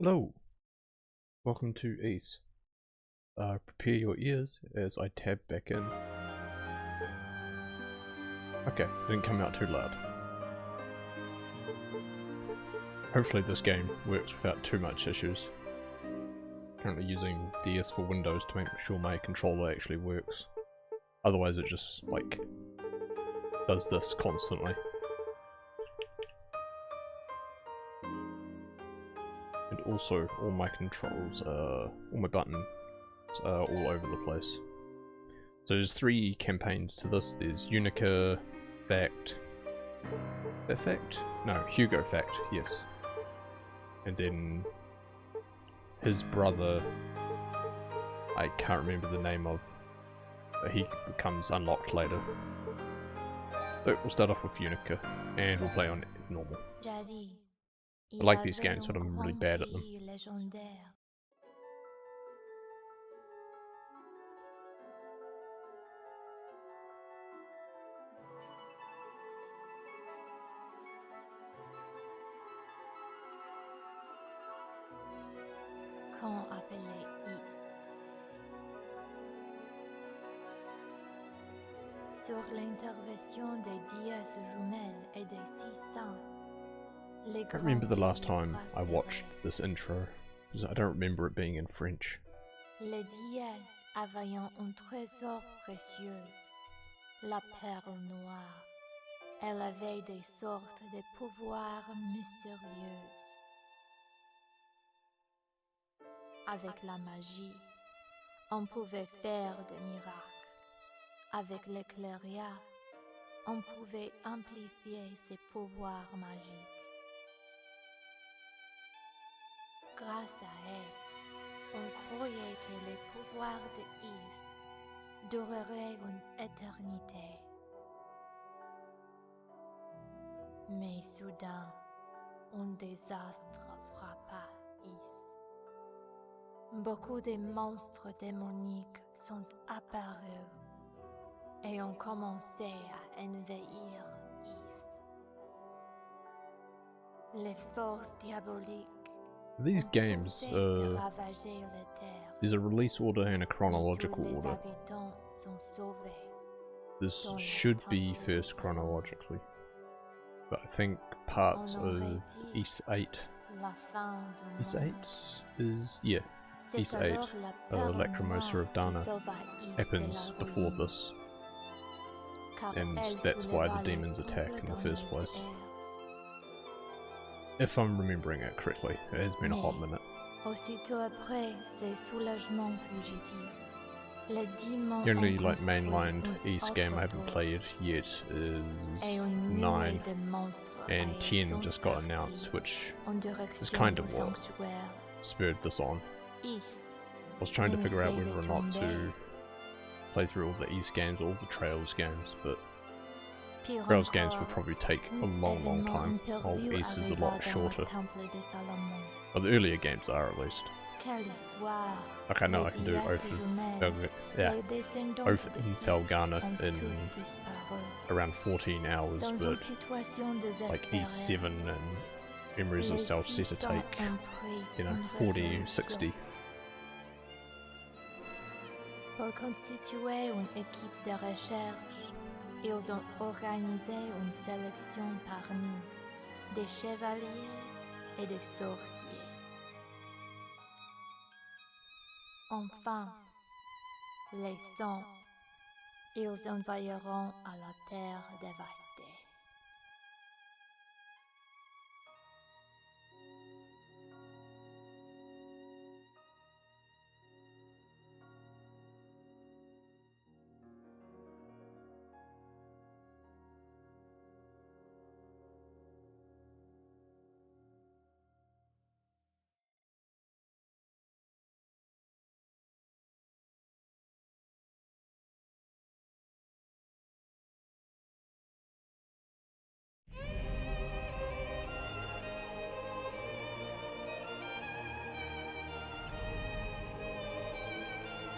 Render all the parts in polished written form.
Hello, welcome to East. Prepare your ears as I tab back in. Okay, didn't come out too loud. Hopefully this game works without too much issues. Currently using DS for Windows to make sure my controller actually works. Otherwise it just, like, does this constantly. And also, all my controls, all my buttons are all over the place. So there's 3 campaigns to this. There's Unica, Fact... Fact? No, Hugo Fact, yes. And then his brother, I can't remember the name of, but he becomes unlocked later. So we'll start off with Unica, and we'll play on normal. I like these games, but I'm really bad at them. Camp appelé Is. Sur l'intervention des dièses jumelles et des 600, I can't remember the last time I watched this intro, because I don't remember it being in French. les dièses avaient un trésor précieux, la perle noire. Elle avait des sortes de pouvoirs mystérieux. Avec la magie, on pouvait faire des miracles. Avec l'éclairia, on pouvait amplifier ses pouvoirs magiques. Grâce à elle, on croyait que les pouvoirs de Is dureraient une éternité. Mais soudain, un désastre frappa Is. Beaucoup de monstres démoniques sont apparus et ont commencé à envahir Is. Les forces diaboliques These games, there's a release order and a chronological order. This should be first chronologically, but I think parts of Ys 8, Ys 8 is, yeah, Ys 8, Lacrimosa of Dana, happens before this, and that's why the demons attack in the first place. If I'm remembering it correctly, it has been a hot minute. Aussitôt après ces soulagements fugitifs, les démons The only like mainlined East game I haven't played yet is 9, and 10 just got announced, which is kind of what spurred this on. I was trying to figure out whether or not to play through all the East games, all the Trails games, but Trails games would probably take a long time, while East is a lot shorter. Well, the earlier games are, at least. Okay, no, I can do Oath in Felghana in around 14 hours, but like E7 and Memories of Celceta take, you know, 40, 60. Pour constituer une équipe de recherche, ils ont organisé une sélection parmi des chevaliers et des sorciers. Enfin, les sangs, ils envahiront à la terre dévastée.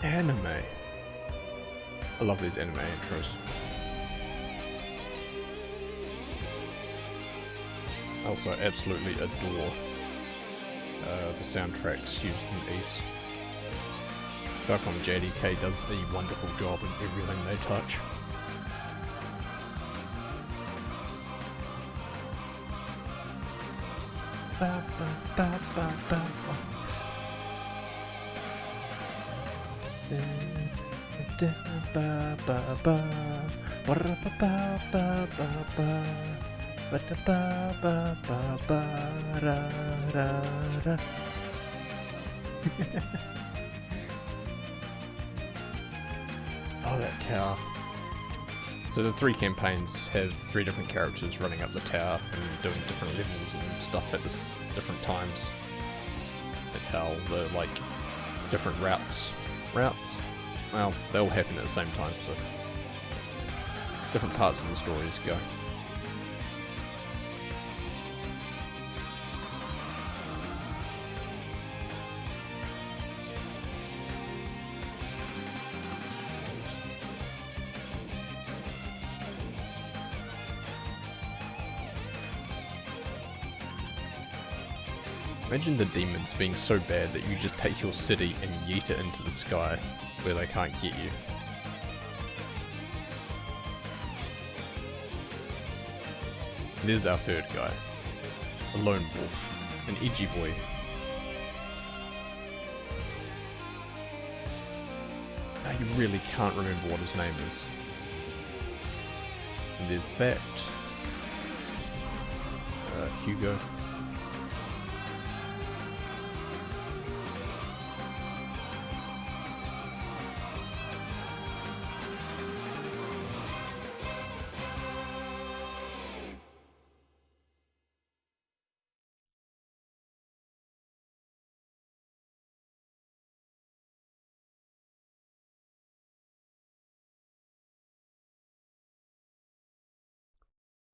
Anime. I love these anime intros. I also absolutely adore the soundtracks used in these. Capcom JDK does a wonderful job in everything they touch. Ba, ba, ba, ba, ba. Da, ba, ba, ba. Ba, ba, ba, ba, ba, ba. Ba, da, ba, ba, ba, ba, ra, ra, ra. Oh, that tower. So the 3 campaigns have 3 different characters running up the tower and doing different levels and stuff at this different times. That's how the, like, different routes, well, they all happen at the same time, so different parts of the stories go. Imagine the demons being so bad that you just take your city and yeet it into the sky where they can't get you. There's our third guy. A lone wolf. An edgy boy. You really can't remember what his name is. And there's Fact. Hugo.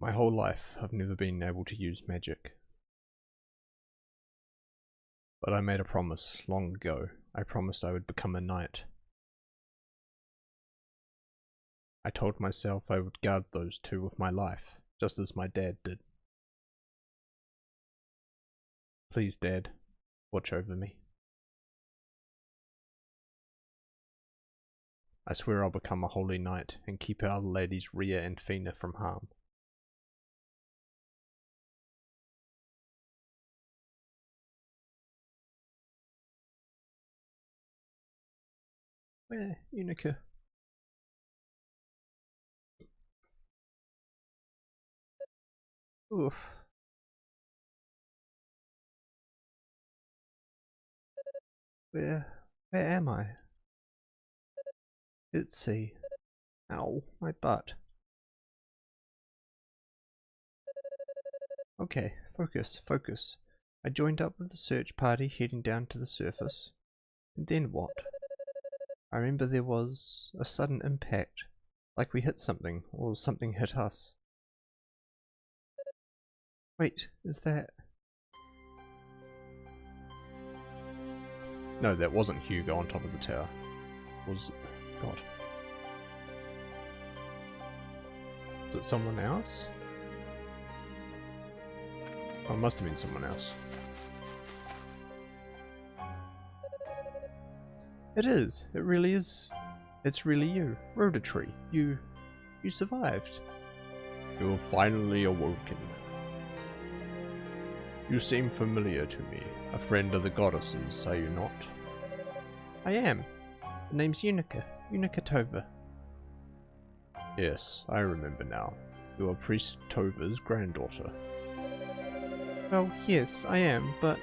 My whole life, I've never been able to use magic. But I made a promise long ago. I promised I would become a knight. I told myself I would guard those 2 with my life, just as my dad did. Please, Dad, watch over me. I swear I'll become a holy knight and keep our ladies Rhea and Fina from harm. Where, Unica? Oof. Where am I? Let's see. Ow, my butt. Okay, focus. I joined up with the search party heading down to the surface. And then what? I remember there was a sudden impact, like we hit something, or something hit us. Wait, is that... No, that wasn't Hugo on top of the tower. Was it? God. Was it someone else? Oh, it must have been someone else. It is. It really is. It's really you. Rodatree. You survived. You have finally awoken. You seem familiar to me. A friend of the goddesses, are you not? I am. The name's Unica. Unica Tova. Yes, I remember now. You are Priest Tova's granddaughter. Well, yes, I am, but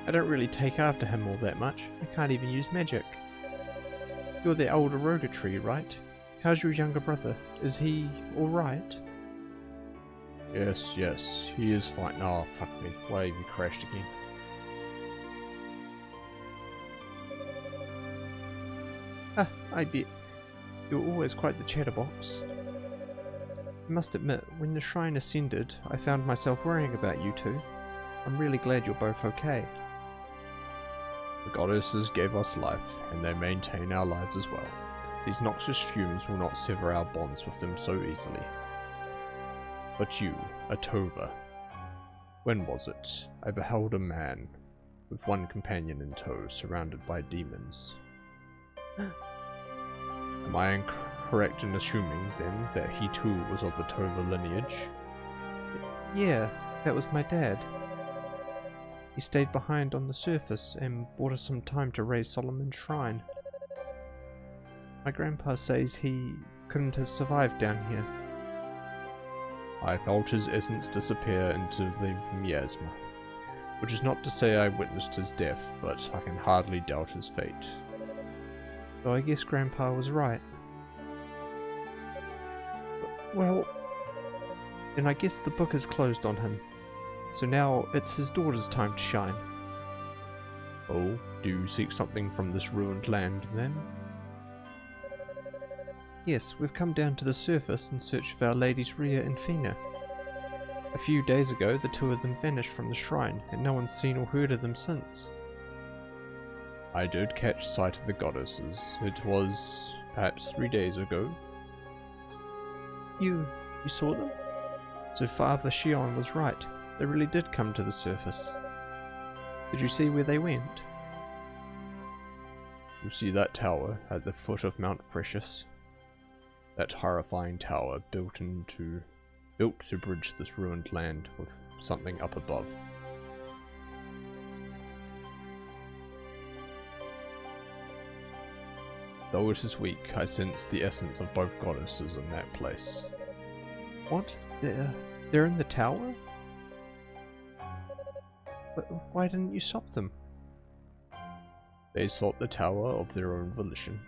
I don't really take after him all that much. I can't even use magic. You're the older Rodatree, right? How's your younger brother? Is he alright? Yes, he is fine. Oh, fuck me. Why have you crashed again? Ah, I bet. You're always quite the chatterbox. I must admit, when the shrine ascended, I found myself worrying about you two. I'm really glad you're both okay. The goddesses gave us life, and they maintain our lives as well. These noxious fumes will not sever our bonds with them so easily. But you, a Tova. When was it? I beheld a man. with one companion in tow, surrounded by demons. Am I incorrect in assuming, then, that he too was of the Tova lineage? Yeah, that was my dad. He stayed behind on the surface and bought us some time to raise Solomon's shrine. My grandpa says he couldn't have survived down here. I felt his essence disappear into the miasma, which is not to say I witnessed his death, but I can hardly doubt his fate. So I guess grandpa was right. Well, then I guess the book is closed on him. So now it's his daughter's time to shine. Oh, do you seek something from this ruined land, then? Yes, we've come down to the surface in search of our ladies Rhea and Fina. A few days ago, the two of them vanished from the shrine, and no one's seen or heard of them since. I did catch sight of the goddesses. It was perhaps 3 days ago. You saw them? So Father Shion was right. They really did come to the surface. Did you see where they went? You see that tower at the foot of Mount Precious? That horrifying tower built to bridge this ruined land with something up above. Though it is weak, I sense the essence of both goddesses in that place. What? They're in the tower? But why didn't you stop them? They sought the tower of their own volition.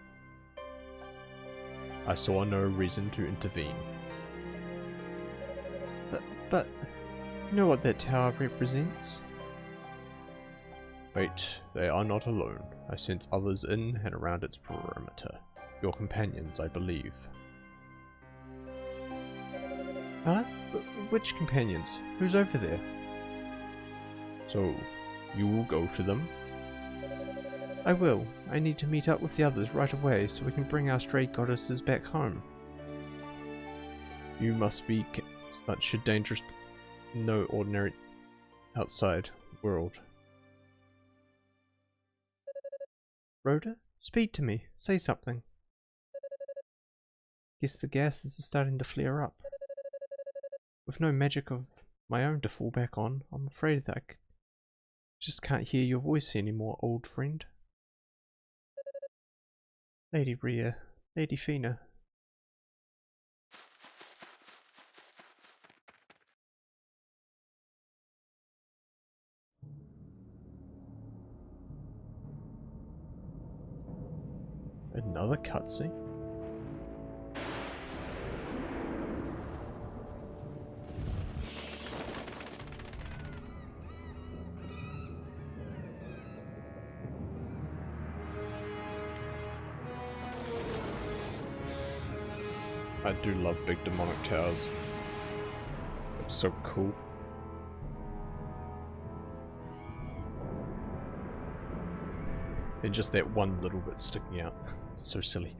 I saw no reason to intervene. But you know what that tower represents? Wait, they are not alone. I sense others in and around its perimeter. Your companions, I believe. Huh? Which companions? Who's over there? So, you will go to them? I will. I need to meet up with the others right away so we can bring our stray goddesses back home. You must be such a dangerous, no ordinary outside world. Rhoda, speak to me. Say something. Guess the gases are starting to flare up. With no magic of my own to fall back on, I'm afraid that I just can't hear your voice anymore, old friend. Lady Rhea, Lady Fina. Another cutscene? I do love big demonic towers. It's so cool. And just that one little bit sticking out. So silly.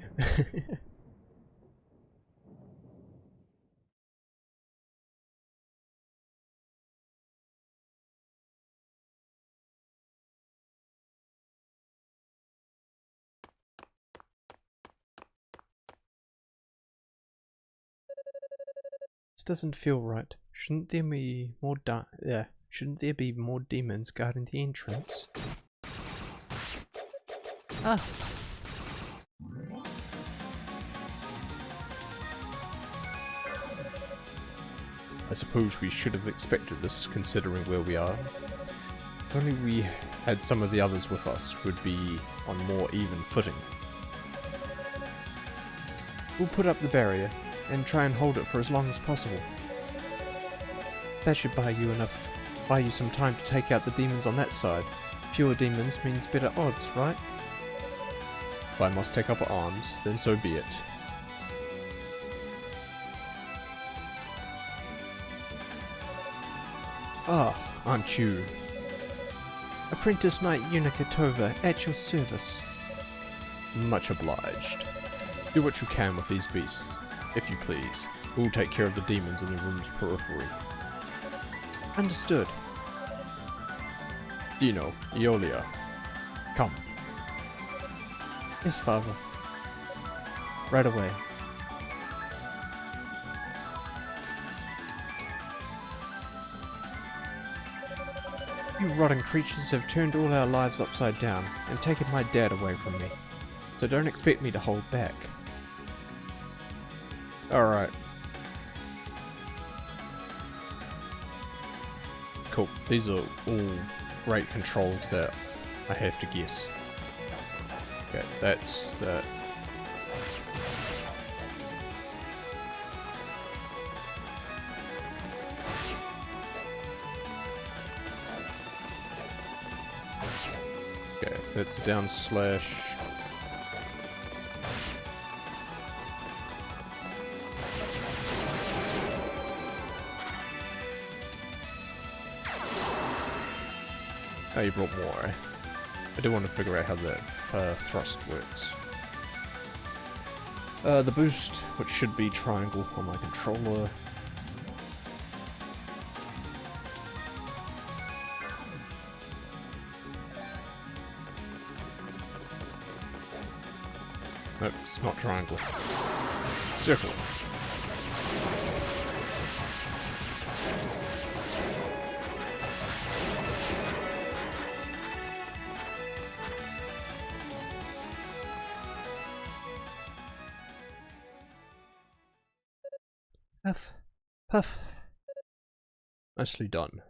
This doesn't feel right. Shouldn't there be more shouldn't there be more demons guarding the entrance? Ah! I suppose we should have expected this, considering where we are. If only we had some of the others with us, would be on more even footing. We'll put up the barrier and try and hold it for as long as possible. That should buy you some time to take out the demons on that side. Fewer demons means better odds, right? If I must take up arms, then so be it. Ah, aren't you? Apprentice Knight Unica Tova, at your service. Much obliged. Do what you can with these beasts, if you please. We'll take care of the demons in the room's periphery. Understood. Dino, Eolia, come. Yes, Father. Right away. You rotten creatures have turned all our lives upside down and taken my dad away from me. So don't expect me to hold back. Alright. Cool. These are all great controls that I have to guess. Okay, that's that. Okay, that's down slash. Oh, you brought more, eh? I do want to figure out how that thrust works. The boost, which should be triangle on my controller. Nope, it's not triangle. Circle. Puff. Puff. Nicely done.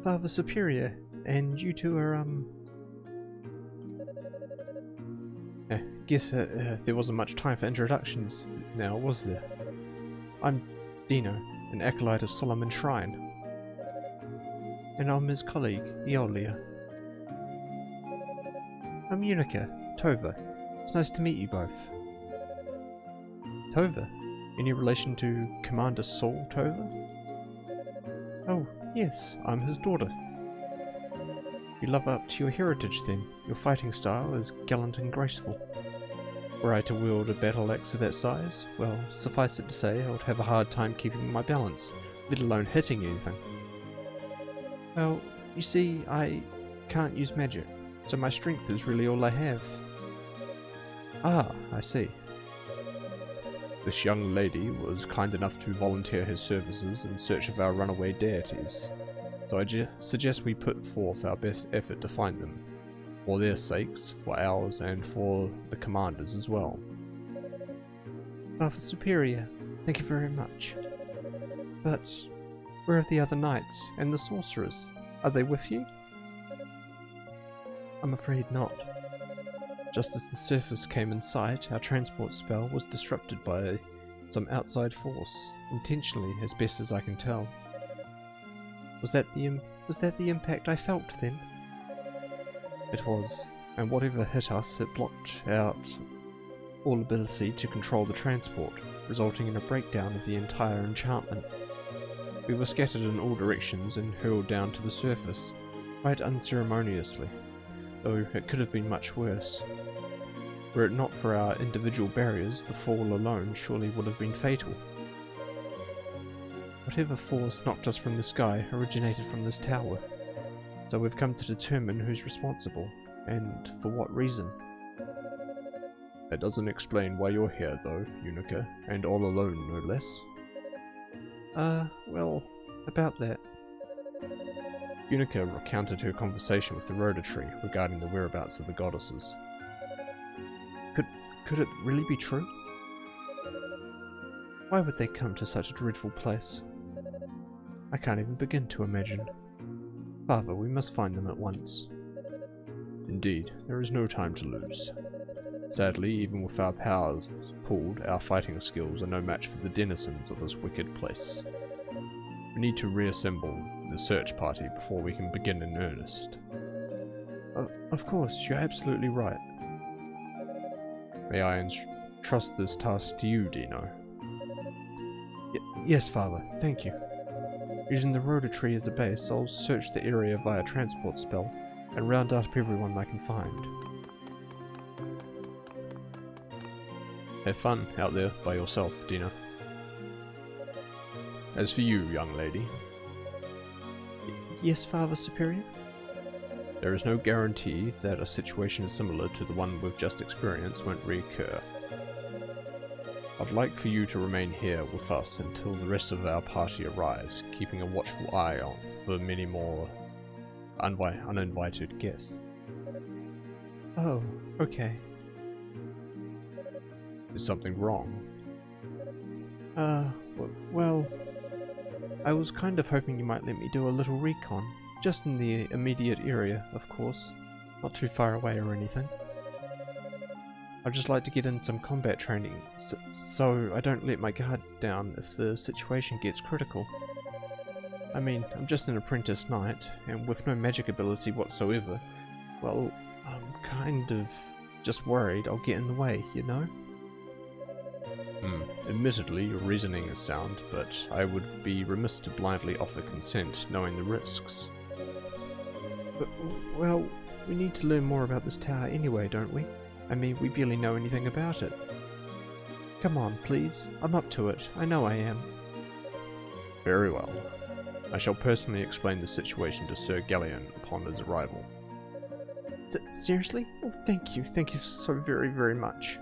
Father Superior, and you two are, Guess there wasn't much time for introductions now, was there? I'm Dino, an acolyte of Solomon Shrine. And I'm his colleague, Eolia. I'm Unica, Tova. It's nice to meet you both. Tova? Any relation to Commander Saul Tova? Oh, yes, I'm his daughter. You love up to your heritage then. Your fighting style is gallant and graceful. Were I to wield a battle axe of that size, well, suffice it to say, I would have a hard time keeping my balance, let alone hitting anything. Well, you see, I can't use magic, so my strength is really all I have. Ah, I see. This young lady was kind enough to volunteer her services in search of our runaway deities, so I suggest we put forth our best effort to find them, for their sakes, for ours, and for the commander's as well. Father Superior, thank you very much. But where are the other knights and the sorcerers? Are they with you? I'm afraid not. Just as the surface came in sight, our transport spell was disrupted by some outside force, intentionally as best as I can tell. Was that the impact I felt then? It was, and whatever hit us, it blocked out all ability to control the transport, resulting in a breakdown of the entire enchantment. We were scattered in all directions and hurled down to the surface, quite unceremoniously, though it could have been much worse. Were it not for our individual barriers, the fall alone surely would have been fatal. Whatever force knocked us from the sky originated from this tower, so we've come to determine who's responsible, and for what reason. That doesn't explain why you're here though, Unica, and all alone no less. Well, about that. Unica recounted her conversation with the Rhoda-Tree regarding the whereabouts of the goddesses. Could it really be true? Why would they come to such a dreadful place? I can't even begin to imagine. Father, we must find them at once. Indeed, there is no time to lose. Sadly, even with our powers pooled, our fighting skills are no match for the denizens of this wicked place. We need to reassemble the search party before we can begin in earnest. Of course, you're absolutely right. May I entrust this task to you, Dino? Yes, Father, thank you. Using the Rhoda-Tree as a base, I'll search the area via transport spell and round up everyone I can find. Have fun out there by yourself, Dino. as for you, young lady, Yes, Father Superior? there is no guarantee that a situation similar to the one we've just experienced won't reoccur. I'd like for you to remain here with us until the rest of our party arrives, keeping a watchful eye on for many more uninvited guests. Oh, okay. Is something wrong? Well, I was kind of hoping you might let me do a little recon. Just in the immediate area, of course. Not too far away or anything. I'd just like to get in some combat training, so I don't let my guard down if the situation gets critical. I mean, I'm just an apprentice knight, and with no magic ability whatsoever, well, I'm kind of just worried I'll get in the way, you know? Admittedly, your reasoning is sound, but I would be remiss to blindly offer consent, knowing the risks. But, well, we need to learn more about this tower anyway, don't we? I mean, we barely know anything about it. Come on, please. I'm up to it. I know I am. Very well. I shall personally explain the situation to Sir Galleon upon his arrival. Seriously? Oh, thank you. Thank you so very, very much.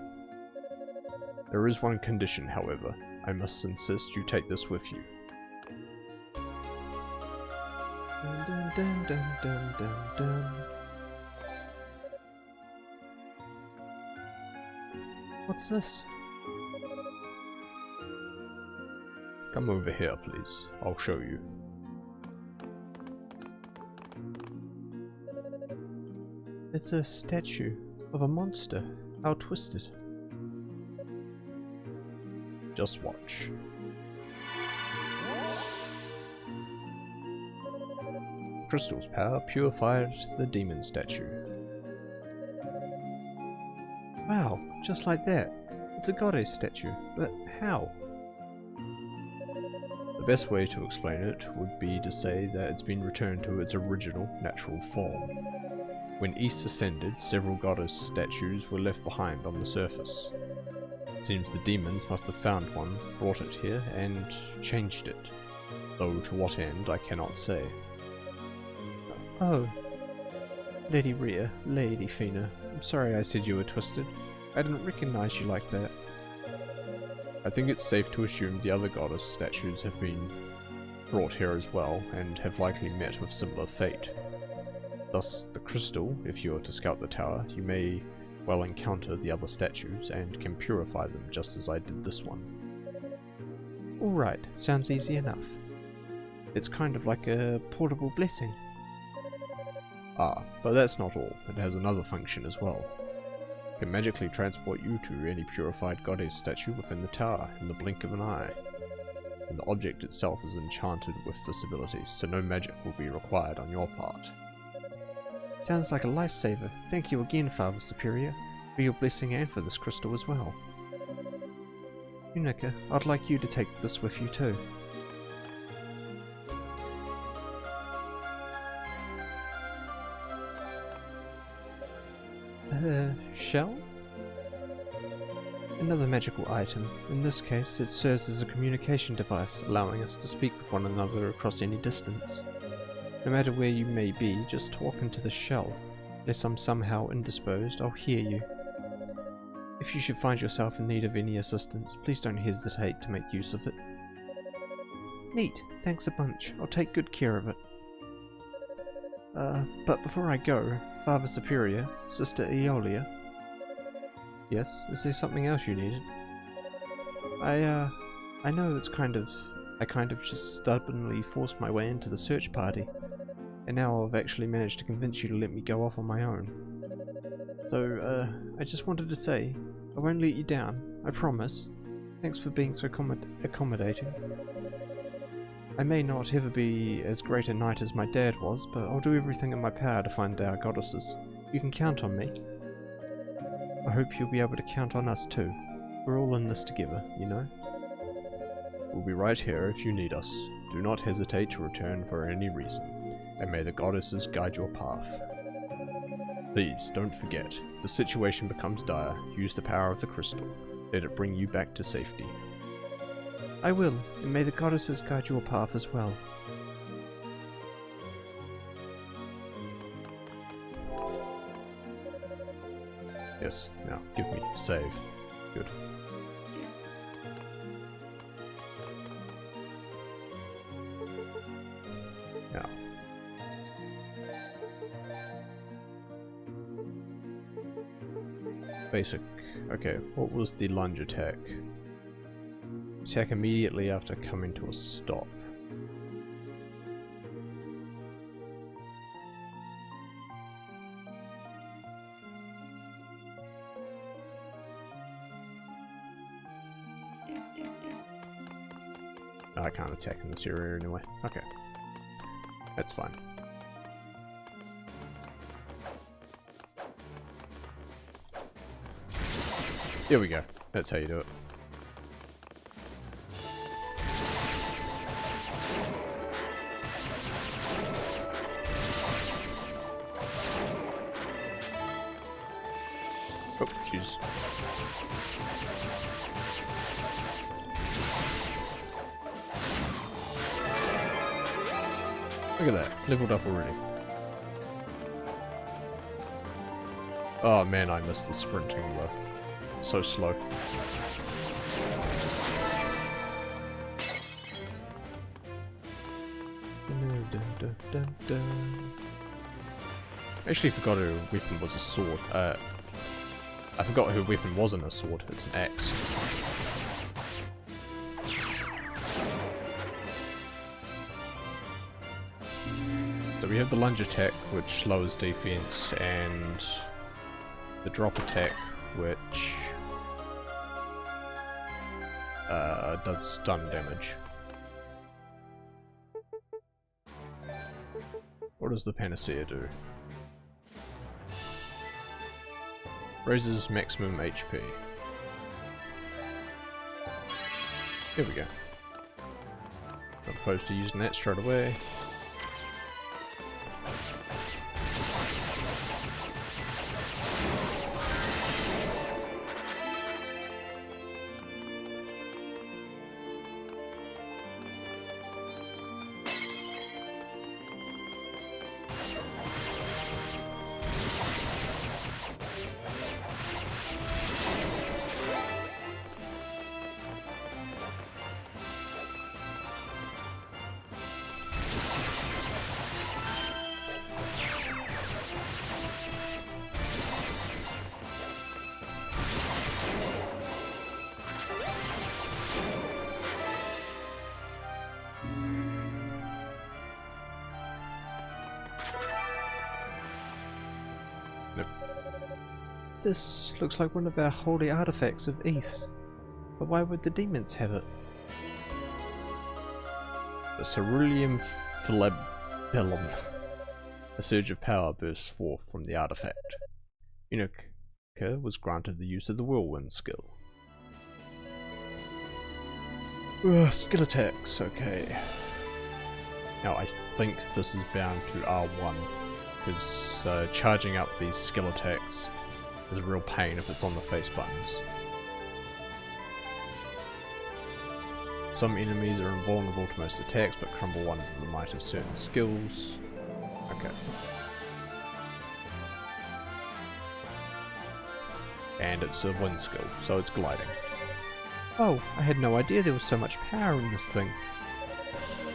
There is one condition, however. I must insist you take this with you. Dun, dun, dun, dun, dun, dun. What's this? Come over here, please. I'll show you. It's a statue of a monster. How twisted. Just watch. Crystal's power purified the demon statue. Wow, just like that. It's a goddess statue, but how? The best way to explain it would be to say that it's been returned to its original natural form. When Ys ascended, several goddess statues were left behind on the surface. It seems the demons must have found one, brought it here, and changed it. Though to what end, I cannot say. Oh. Lady Rhea, Lady Fina, I'm sorry I said you were twisted. I didn't recognize you like that. I think it's safe to assume the other goddess statues have been brought here as well, and have likely met with similar fate. Thus, the crystal, if you are to scout the tower, you may well encounter the other statues, and can purify them just as I did this one. Alright, sounds easy enough. It's kind of like a portable blessing. Ah, but that's not all. It has another function as well. It can magically transport you to any purified goddess statue within the tower in the blink of an eye. And the object itself is enchanted with this ability, so no magic will be required on your part. Sounds like a lifesaver. Thank you again, Father Superior, for your blessing and for this crystal as well. Unica, I'd like you to take this with you too. Shell? Another magical item. In this case, it serves as a communication device, allowing us to speak with one another across any distance. No matter where you may be, just talk into the shell. Unless I'm somehow indisposed, I'll hear you. If you should find yourself in need of any assistance, please don't hesitate to make use of it. Neat, thanks a bunch. I'll take good care of it. But before I go, Father Superior, Sister Aeolia. Yes, is there something else you needed? I know I kind of just stubbornly forced my way into the search party, and now I've actually managed to convince you to let me go off on my own. So, I just wanted to say, I won't let you down, I promise. Thanks for being so accommodating. I may not ever be as great a knight as my dad was, but I'll do everything in my power to find our goddesses. You can count on me. I hope you'll be able to count on us too. We're all in this together, you know? We'll be right here if you need us. Do not hesitate to return for any reason, and may the goddesses guide your path. Please, don't forget, if the situation becomes dire, use the power of the crystal. Let it bring you back to safety. I will, and may the goddesses guide your path as well. Yes, now give me save. Good. Now. Basic. Okay, what was the lunge attack? Attack immediately after coming to a stop. I can't attack in this area anyway. Okay. That's fine. Here we go. That's how you do it. Oh, jeez. Look at that, leveled up already. Oh man, I missed the sprinting though. So slow. Actually forgot her weapon was a sword. I forgot her weapon wasn't a sword, it's an axe. So we have the lunge attack, which lowers defense, and the drop attack, which does stun damage. What does the Panacea do? Raises maximum HP. Here we go. Not opposed to using that straight away. This looks like one of our holy artifacts of Ys. But why would the demons have it? The Cerulean Flabellum. A surge of power bursts forth from the artifact. Unica was granted the use of the Whirlwind skill. Skill attacks, okay. Now I think this is bound to R1, because charging up these skill attacks is a real pain if it's on the face buttons. Some enemies are invulnerable to most attacks but crumble under the might of certain skills. Okay. And it's a wind skill, so it's gliding. Oh, I had no idea there was so much power in this thing.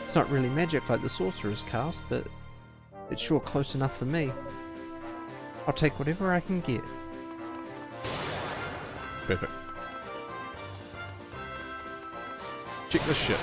It's not really magic like the sorcerer's cast, but it's sure close enough for me. I'll take whatever I can get. Perfect. Check this shit.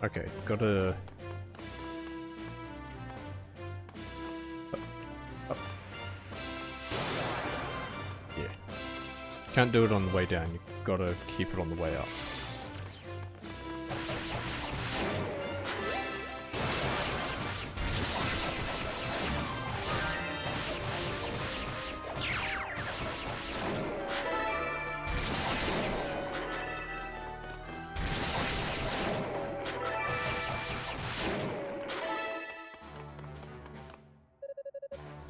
Okay, gotta... Up. Yeah. Can't do it on the way down, you gotta keep it on the way up.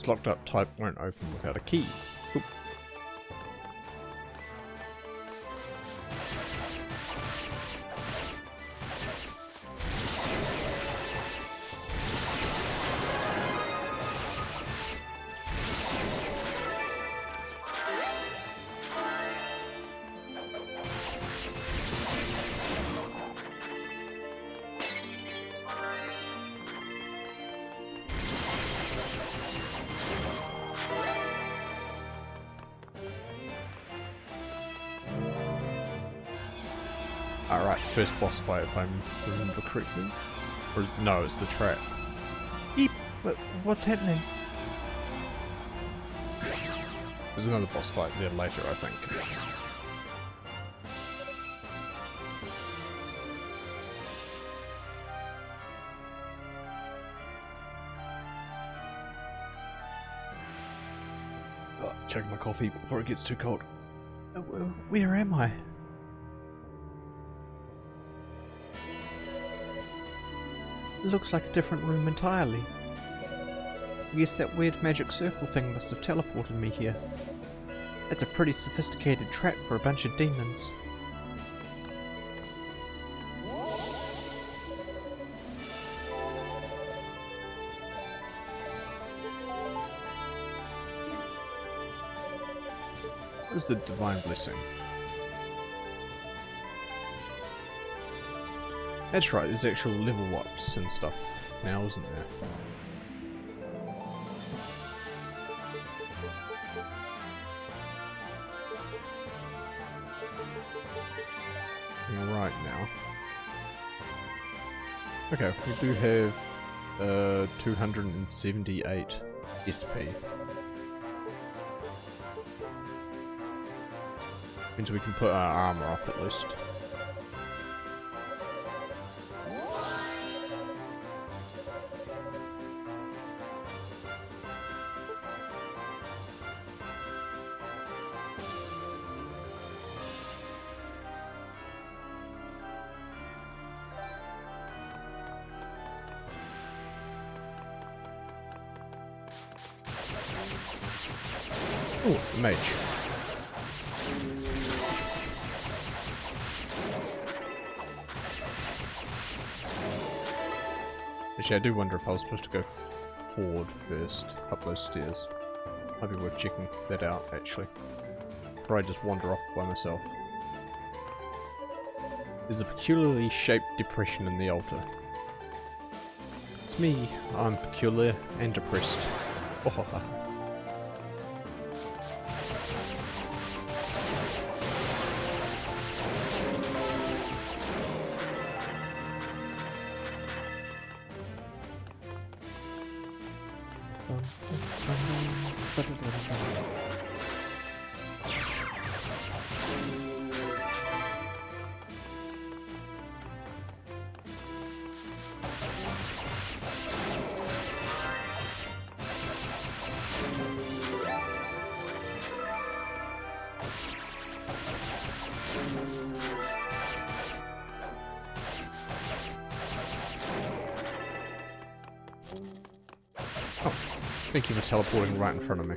Locked up type won't open without a key. Oop. Alright, first boss fight if I remember correctly. Or, no, it's the trap. Beep! What's happening? There's another boss fight there later, I think. Oh, chug my coffee before it gets too cold. Where am I? Looks like a different room entirely. I guess that weird magic circle thing must have teleported me here. That's a pretty sophisticated trap for a bunch of demons. Where's the divine blessing? That's right, there's actual level ups and stuff now, isn't there? Right now. Okay, we do have 278 SP. Means we can put our armor up at least. Oh, mage. Actually, I do wonder if I was supposed to go forward first, up those stairs. Might be worth checking that out, actually. Or I just wander off by myself. There's a peculiarly shaped depression in the altar. It's me. I'm peculiar and depressed. Oh, thank you for teleporting right in front of me.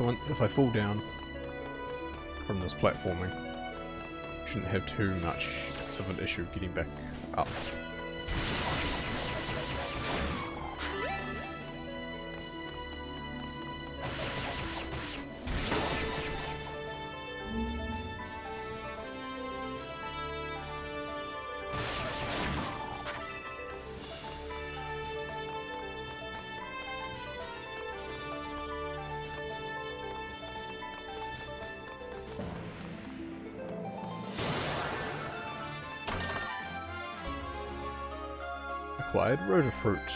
So if I fall down from this platforming, shouldn't have too much of an issue getting back up. Acquired Rotorfruit.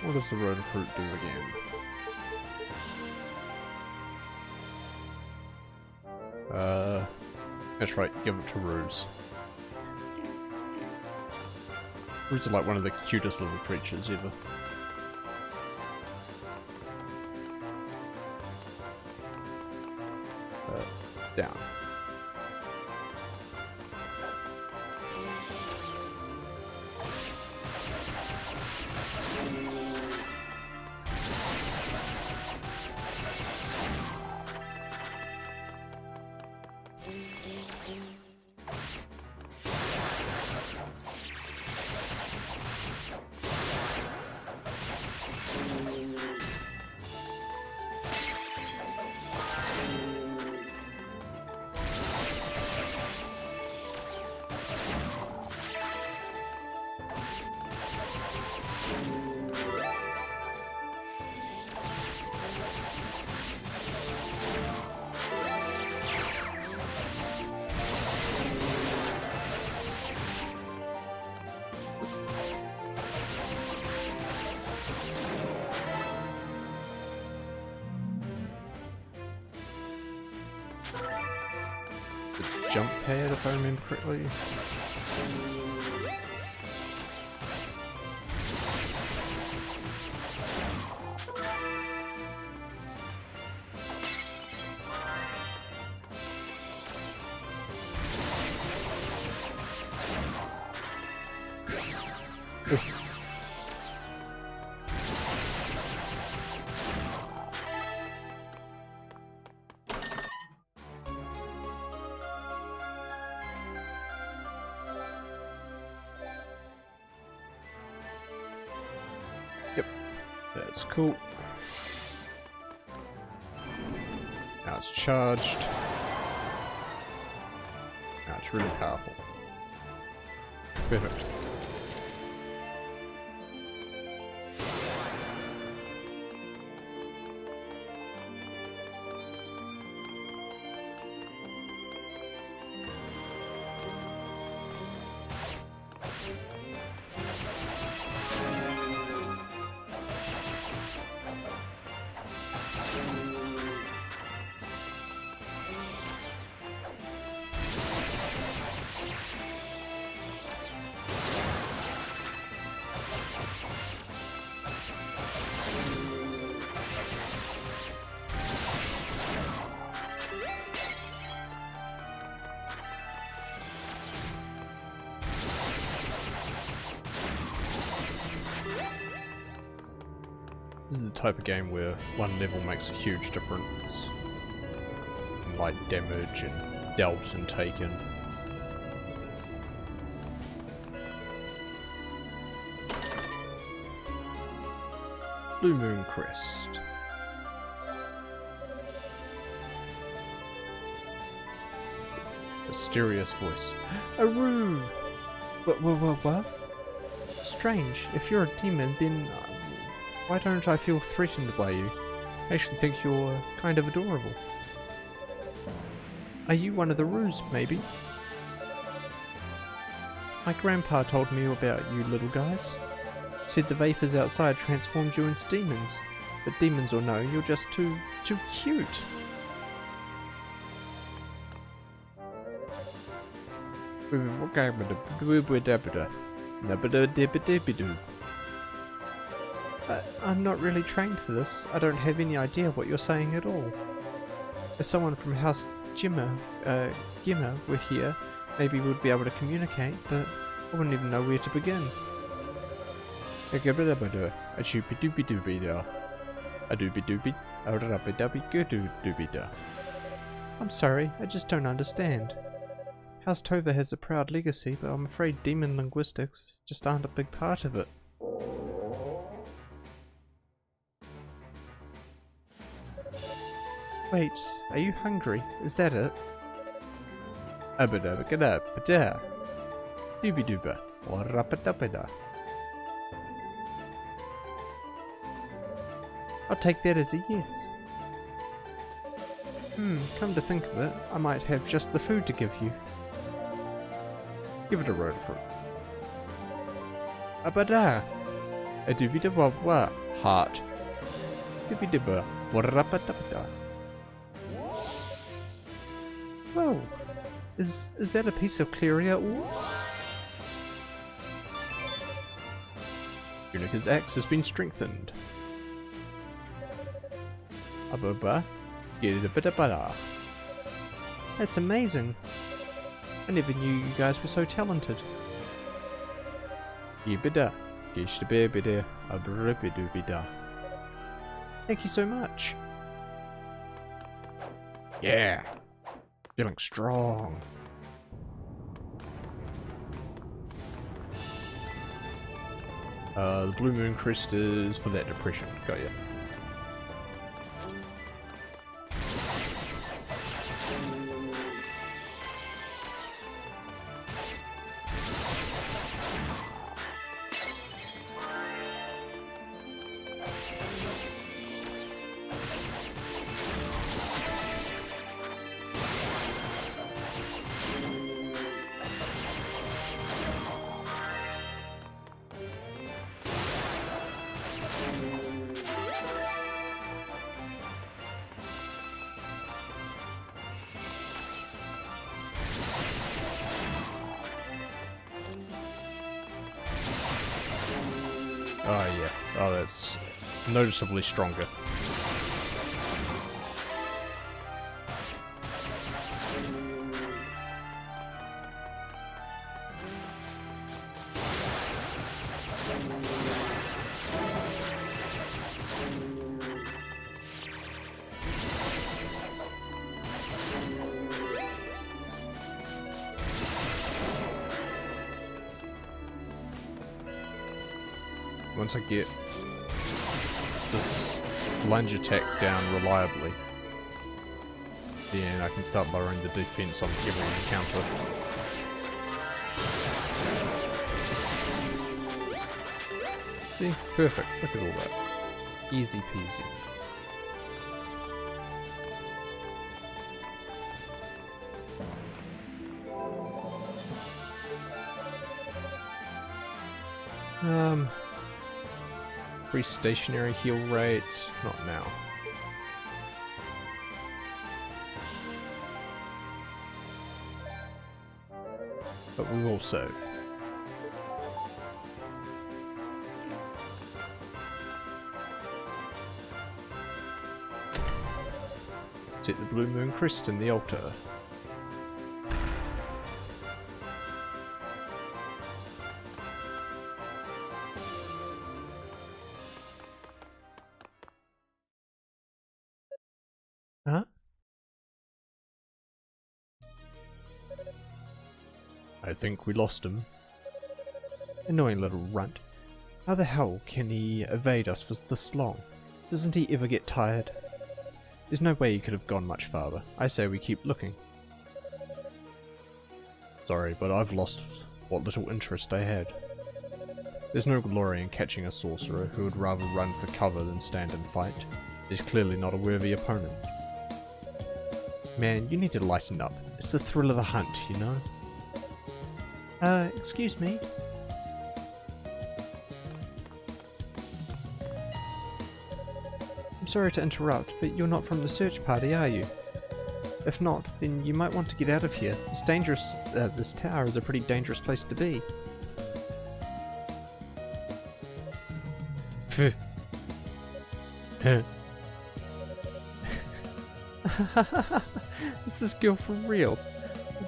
What does the Rotorfruit do again? That's right, give it to Ruse. Ruse are like one of the cutest little creatures ever. Down. Jump pad, if I remember correctly. That's cool. Now it's charged. Now it's really powerful. Perfect. This is the type of game where one level makes a huge difference in like damage and dealt and taken. Blue Moon Crest. Mysterious voice. Aru! What? Strange. If you're a demon, then why don't I feel threatened by you? I actually think you're kind of adorable. Are you one of the Ruse, maybe? My grandpa told me about you little guys. Said the vapors outside transformed you into demons. But demons or no, you're just too cute. I'm not really trained for this. I don't have any idea what you're saying at all. If someone from House Gimmer were here, maybe we'd be able to communicate, but I wouldn't even know where to begin. A doobie doobie. A rubby dubby goo doobie da. I'm sorry, I just don't understand. House Tova has a proud legacy, but I'm afraid demon linguistics just aren't a big part of it. Wait, are you hungry? Is that it? Abadabakadabada. Doobie dooba. Or rapadabada. I'll take that as a yes. Come to think of it, I might have just the food to give you. Give it a road fruit. Abada! A doobie dooba wa. Heart. Doobie dooba. Or rapadabada. Whoa! Is that a piece of Cleria ore? Unica's axe has been strengthened. Ababa. Get a bit of butter. That's amazing. I never knew you guys were so talented. Ibida. Gishtabibida. Abribidubida. Thank you so much. Yeah. Feeling strong. The Blue Moon Crest is for that depression. Got ya. Oh yeah. Oh, that's noticeably stronger. Once I get this lunge attack down reliably, then I can start lowering the defense on every encounter. See? Perfect. Look at all that. Easy peasy. Free stationary heal rate, not now. But we will save. Set the Blue Moon Crest in the altar. Huh? I think we lost him. Annoying little runt. How the hell can he evade us for this long? Doesn't he ever get tired? There's no way he could have gone much farther. I say we keep looking. Sorry, but I've lost what little interest I had. There's no glory in catching a sorcerer who would rather run for cover than stand and fight. He's clearly not a worthy opponent. Man, you need to lighten up. It's the thrill of the hunt, you know? Excuse me? I'm sorry to interrupt, but you're not from the search party, are you? If not, then you might want to get out of here. It's dangerous. This tower is a pretty dangerous place to be. Is this girl for real?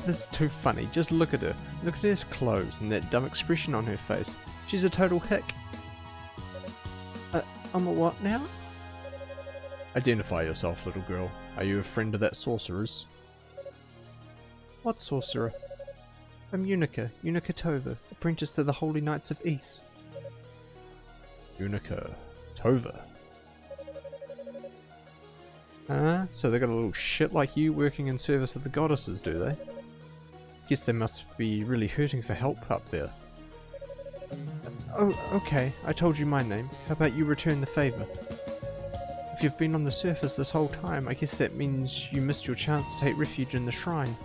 This is too funny. Just look at her. Look at her clothes and that dumb expression on her face. She's a total hick. I'm a what now? Identify yourself, little girl. Are you a friend of that sorcerer's? What sorcerer? I'm Unica Tova, apprentice to the Holy Knights of Ys. Unica Tova. So they got a little shit like you working in service of the goddesses, do they? Guess they must be really hurting for help up there. Oh, okay, I told you my name. How about you return the favour? If you've been on the surface this whole time, I guess that means you missed your chance to take refuge in the shrine.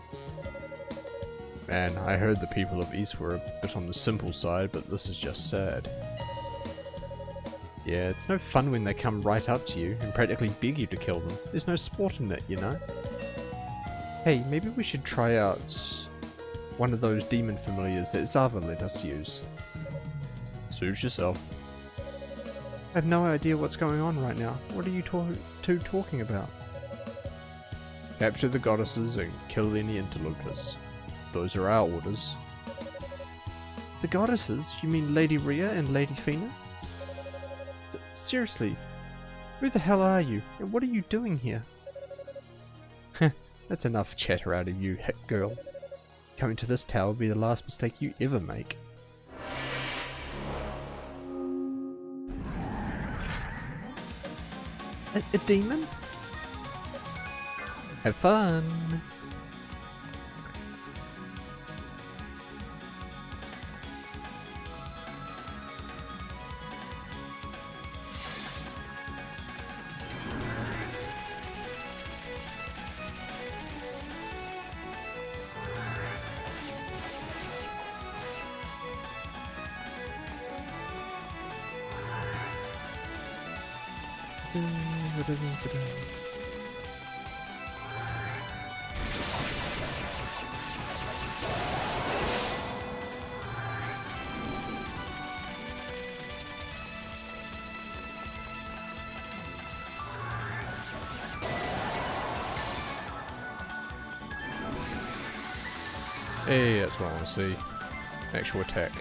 Man, I heard the people of Ys were a bit on the simple side, but this is just sad. Yeah, it's no fun when they come right up to you and practically beg you to kill them. There's no sport in it, you know? Hey, maybe we should try out one of those demon familiars that Zava let us use. Suit yourself. I have no idea what's going on right now. What are you two talking about? Capture the goddesses and kill any interlopers. Those are our orders. The goddesses? You mean Lady Rhea and Lady Fina? Seriously, who the hell are you, and what are you doing here? That's enough chatter out of you, hit girl. Coming to this tower will be the last mistake you ever make. A demon? Have fun! Hey, that's what I want to see. Actual attack.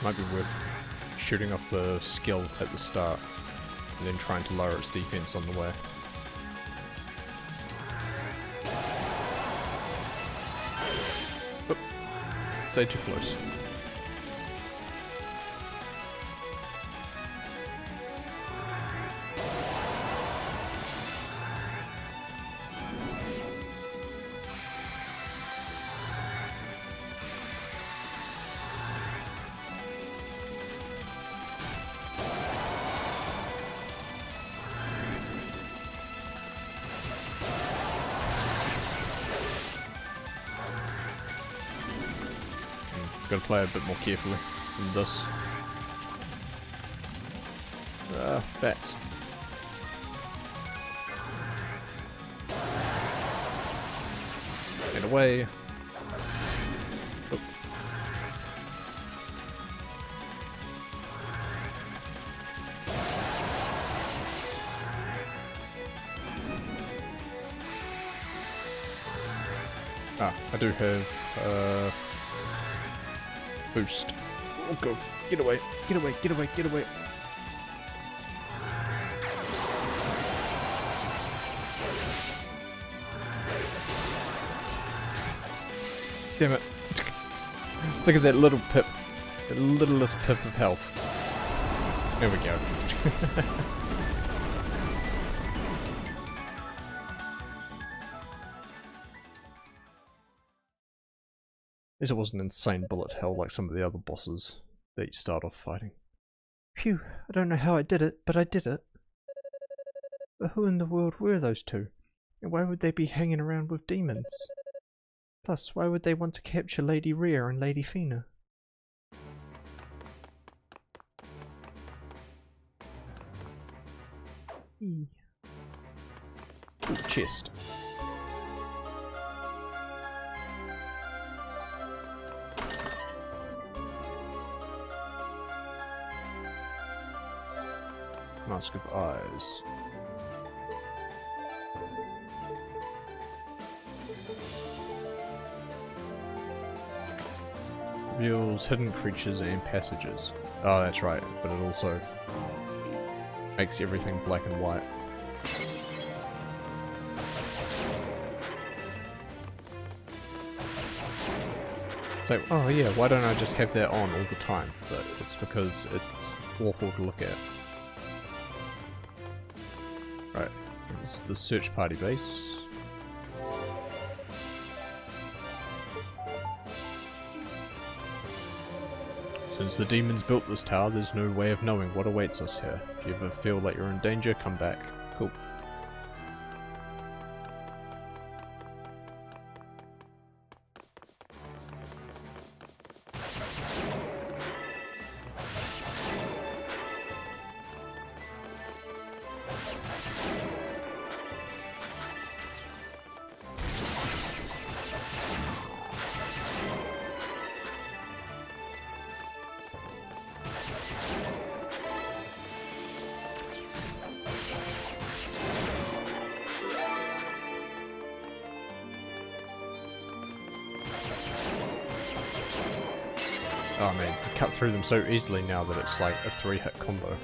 Might be worth shooting off the skill at the start and then trying to lower its defense on the way. Oop. Stay too close. Gotta play a bit more carefully than this. Bats. Get away. Oh. I do have boost. Oh god, get away, get away, get away, get away. Damn it. Look at that little pip. The littlest pip of health. There we go. At least it wasn't insane bullet hell like some of the other bosses that you start off fighting. Phew, I don't know how I did it, but I did it. But who in the world were those two? And why would they be hanging around with demons? Plus, why would they want to capture Lady Rhea and Lady Fina? Ooh, chest. Mask of Eyes. Reveals hidden creatures and passages. Oh, that's right, but it also makes everything black and white. So, oh yeah, why don't I just have that on all the time? But it's because it's awful to look at. Right, this is the search party base. Since the demons built this tower, there's no way of knowing what awaits us here. If you ever feel like you're in danger, come back. Cool. Oh man, I cut through them so easily now that it's like a 3-hit combo.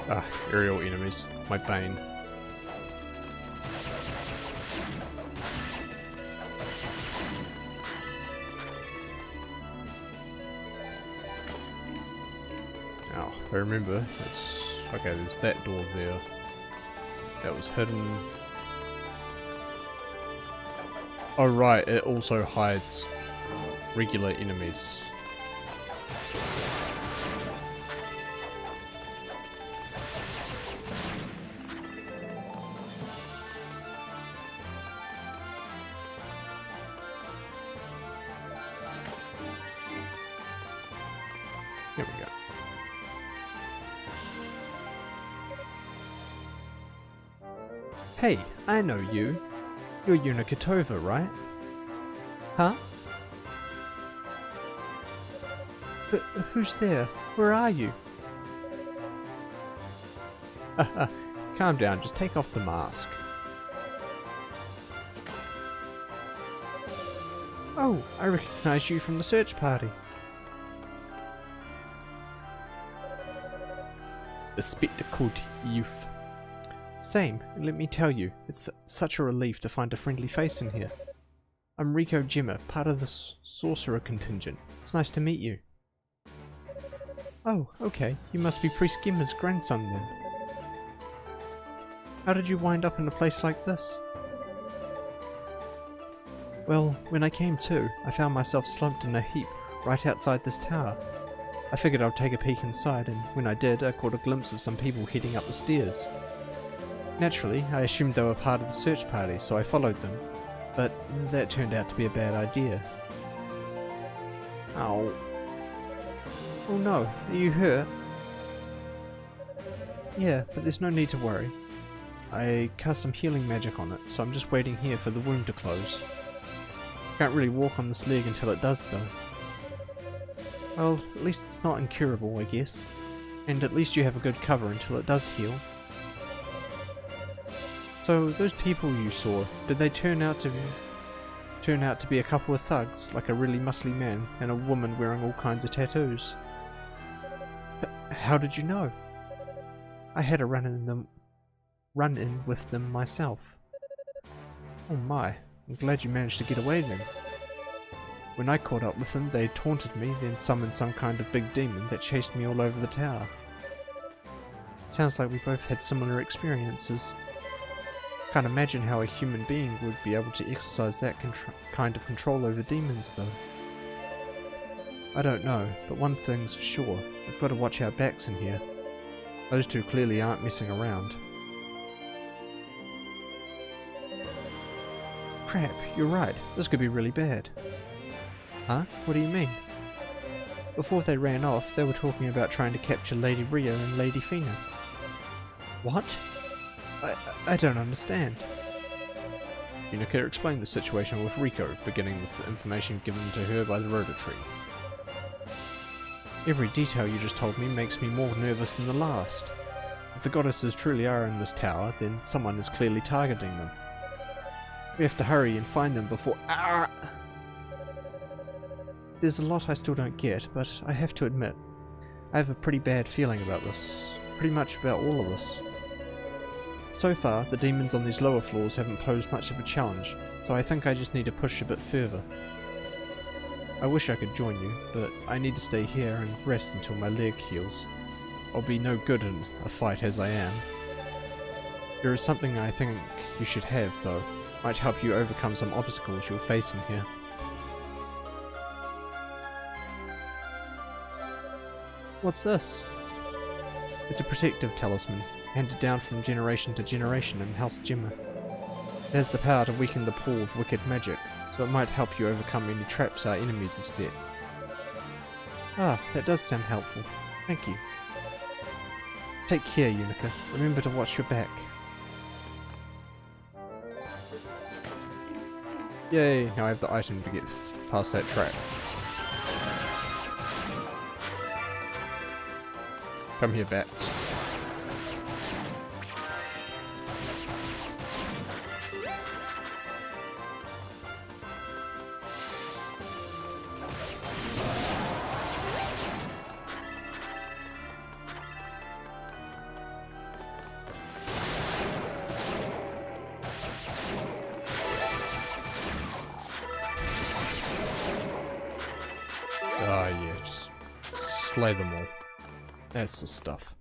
Ah, aerial enemies. My bane. Now, I remember, it's... okay, there's that door there. That was hidden. Oh right, it also hides regular enemies. There we go. Hey, I know you. You're Unikatova, right? Huh? But who's there? Where are you? Calm down, just take off the mask. Oh, I recognize you from the search party. The spectacled youth. Same, and let me tell you, it's such a relief to find a friendly face in here. I'm Rico Jimmer, part of the sorcerer contingent. It's nice to meet you. Oh, okay, you must be Priest Gimmer's grandson then. How did you wind up in a place like this? Well, when I came to, I found myself slumped in a heap right outside this tower. I figured I'd take a peek inside, and when I did, I caught a glimpse of some people heading up the stairs. Naturally, I assumed they were part of the search party, so I followed them, but that turned out to be a bad idea. Ow. Oh no, are you hurt? Yeah, but there's no need to worry. I cast some healing magic on it, so I'm just waiting here for the wound to close. Can't really walk on this leg until it does though. Well, at least it's not incurable, I guess. And at least you have a good cover until it does heal. So, those people you saw, did they turn out to be a couple of thugs, like a really muscly man and a woman wearing all kinds of tattoos? How did you know? I had a run-in with them myself. Oh my, I'm glad you managed to get away then. When I caught up with them, they taunted me, then summoned some kind of big demon that chased me all over the tower. Sounds like we both had similar experiences. Can't imagine how a human being would be able to exercise that kind of control over demons, though. I don't know, but one thing's for sure, we've got to watch our backs in here. Those two clearly aren't messing around. Crap, you're right, this could be really bad. Huh? What do you mean? Before they ran off, they were talking about trying to capture Lady Rio and Lady Fina. What? I don't understand. Unica explained the situation with Rico, beginning with the information given to her by the Rototree. Every detail you just told me makes me more nervous than the last. If the goddesses truly are in this tower, then someone is clearly targeting them. We have to hurry and find them before— Ah! There's a lot I still don't get, but I have to admit, I have a pretty bad feeling about this. Pretty much about all of this. So far, the demons on these lower floors haven't posed much of a challenge, so I think I just need to push a bit further. I wish I could join you, but I need to stay here and rest until my leg heals. I'll be no good in a fight as I am. There is something I think you should have, though. Might help you overcome some obstacles you'll face in here. What's this? It's a protective talisman, handed down from generation to generation in House Gemma. It has the power to weaken the pull of wicked magic, so it might help you overcome any traps our enemies have set. Ah, that does sound helpful. Thank you. Take care, Unica. Remember to watch your back. Yay, now I have the item to get past that trap. Come here, bats. Ah, yeah, just slay them all. That's the stuff.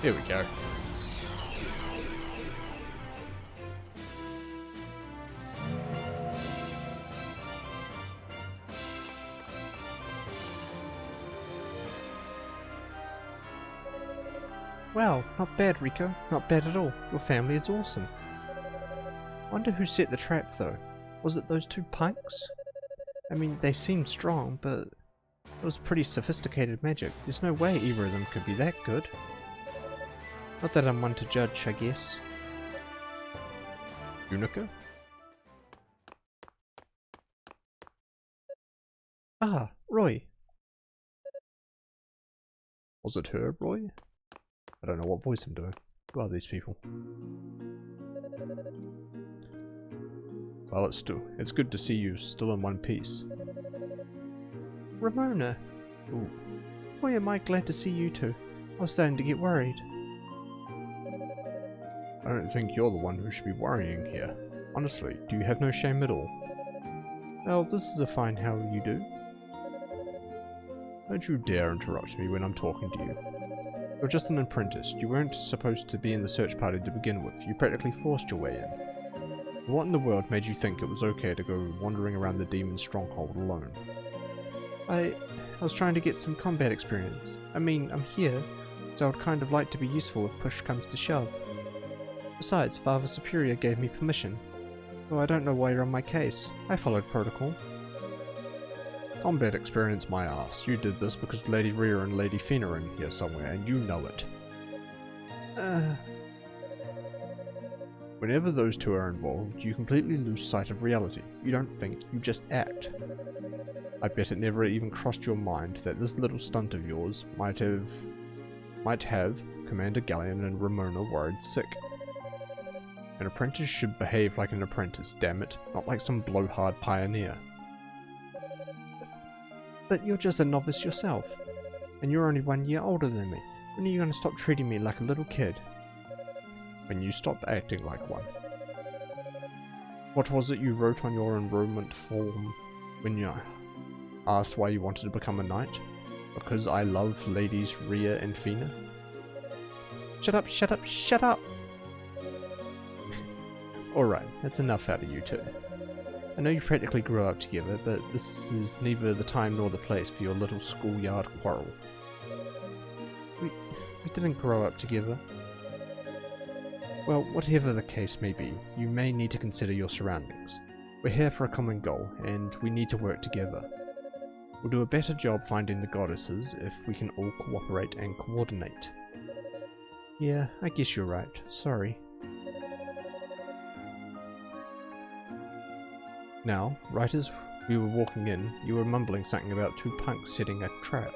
Here we go. Wow, not bad, Rico. Not bad at all. Your family is awesome. Wonder who set the trap, though. Was it those two punks? I mean, they seemed strong, but it was pretty sophisticated magic. There's no way either of them could be that good. Not that I'm one to judge, I guess. Unica? Ah, Roy. Was it her, Roy? I don't know what voice I'm doing. Who are these people? Well, it's good to see you still in one piece. Ramona. Ooh. Boy, am I glad to see you two. I was starting to get worried. I don't think you're the one who should be worrying here. Honestly, do you have no shame at all? Well, this is a fine how you do. Don't you dare interrupt me when I'm talking to you. You're just an apprentice. You weren't supposed to be in the search party to begin with. You practically forced your way in. What in the world made you think it was okay to go wandering around the demon stronghold alone? I was trying to get some combat experience. I mean, I'm here, so I would kind of like to be useful if push comes to shove. Besides, Father Superior gave me permission. So I don't know why you're on my case. I followed protocol. Combat experience my ass. You did this because Lady Rio and Lady Fina are in here somewhere, and you know it. Whenever those two are involved, you completely lose sight of reality. You don't think, you just act. I bet it never even crossed your mind that this little stunt of yours might have Commander Galleon and Ramona worried sick. An apprentice should behave like an apprentice, damn it, not like some blowhard pioneer. But you're just a novice yourself, and you're only 1 year older than me. When are you going to stop treating me like a little kid? When you stop acting like one. What was it you wrote on your enrollment form when you asked why you wanted to become a knight? Because I love ladies Rhea and Fina? Shut up, shut up, shut up! Alright, that's enough out of you two. I know you practically grew up together, but this is neither the time nor the place for your little schoolyard quarrel. We didn't grow up together. Well, whatever the case may be, you may need to consider your surroundings. We're here for a common goal, and we need to work together. We'll do a better job finding the goddesses if we can all cooperate and coordinate. Yeah, I guess you're right. Sorry. Now, right as we were walking in, you were mumbling something about 2 punks setting a trap.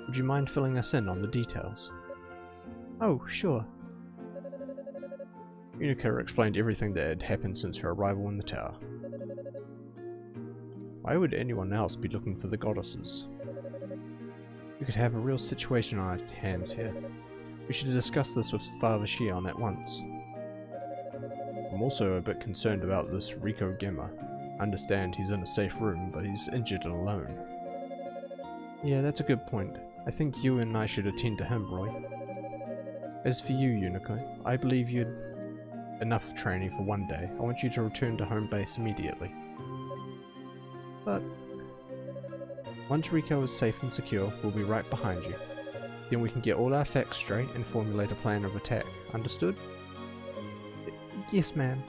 Would you mind filling us in on the details? Oh, sure. Unica explained everything that had happened since her arrival in the tower. Why would anyone else be looking for the goddesses? We could have a real situation on our hands here. We should discuss this with Father Shion at once. I'm also a bit concerned about this Rico Gemma. I understand he's in a safe room, but he's injured and alone. Yeah, that's a good point. I think you and I should attend to him, Roy. As for you, Unico, I believe you'd enough training for 1 day. I want you to return to home base immediately. But once Rico is safe and secure, we'll be right behind you. Then we can get all our facts straight and formulate a plan of attack. Understood? Yes, ma'am.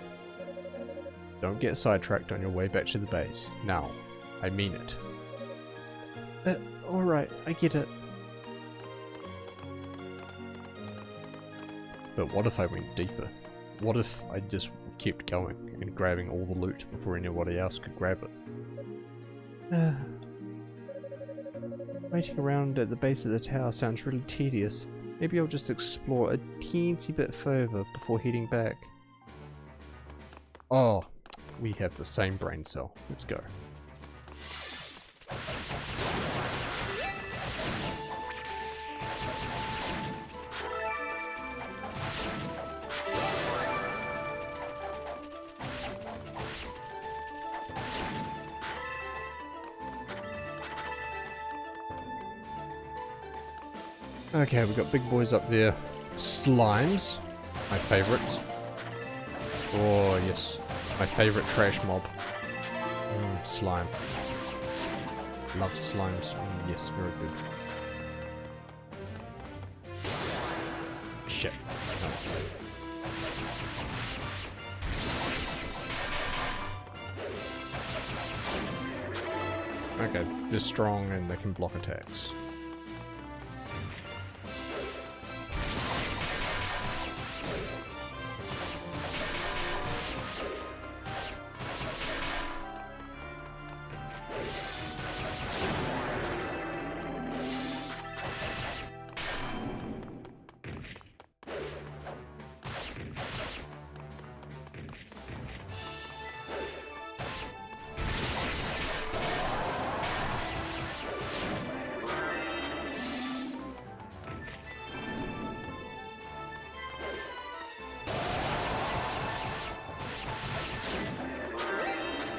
Don't get sidetracked on your way back to the base. Now. I mean it. Alright, I get it. But what if I went deeper? What if I just kept going and grabbing all the loot before anybody else could grab it? Waiting around at the base of the tower sounds really tedious. Maybe I'll just explore a teensy bit further before heading back. Oh, we have the same brain cell. Let's go. Okay, we've got big boys up there. Slimes, my favourites. Oh yes, my favourite trash mob. Slime. Love slimes. Yes, very good. Shit. No. Okay, they're strong and they can block attacks.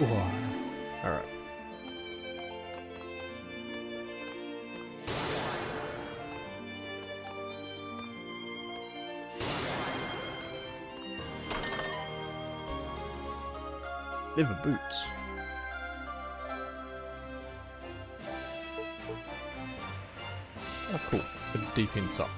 Alright. Leather boots. Oh cool. Put the defense up.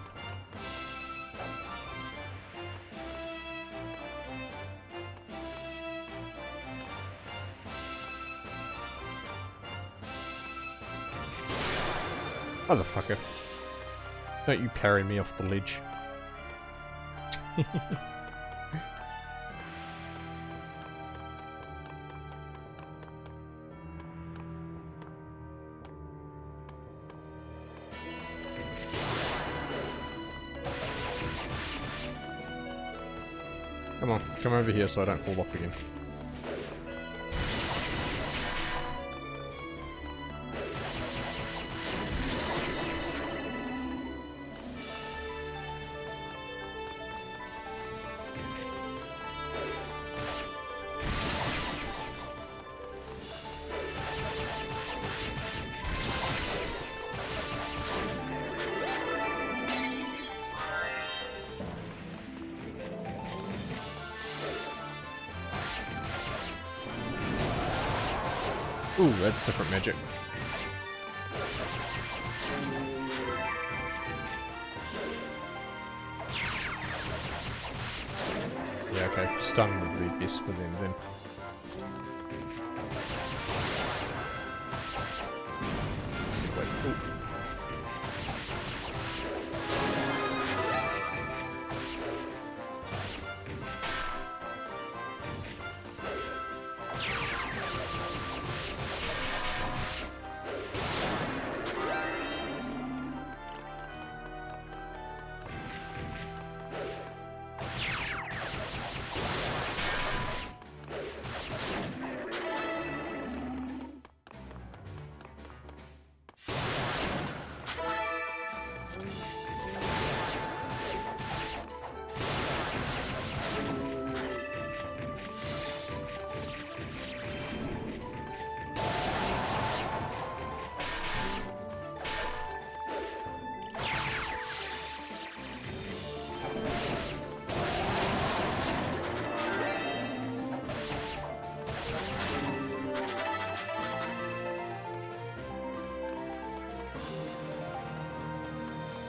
Motherfucker. Don't you parry me off the ledge. Come on, come over here so I don't fall off again. Ooh, that's different magic. Yeah, okay. Stun would be best for them then. Wait, ooh.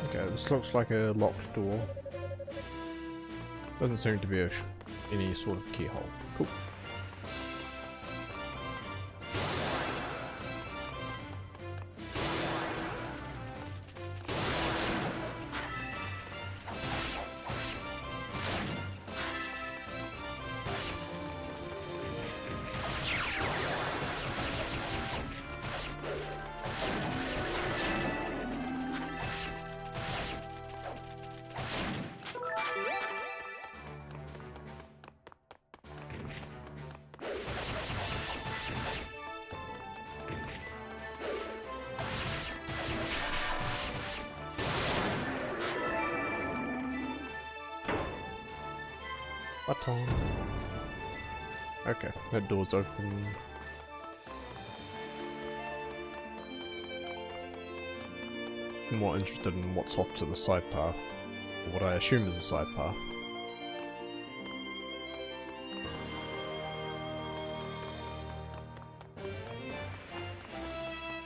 Okay, this looks like a locked door. Doesn't seem to be any sort of keyhole. Cool. Button. Okay, that door's open. I'm more interested in what's off to the side path. Or what I assume is a side path.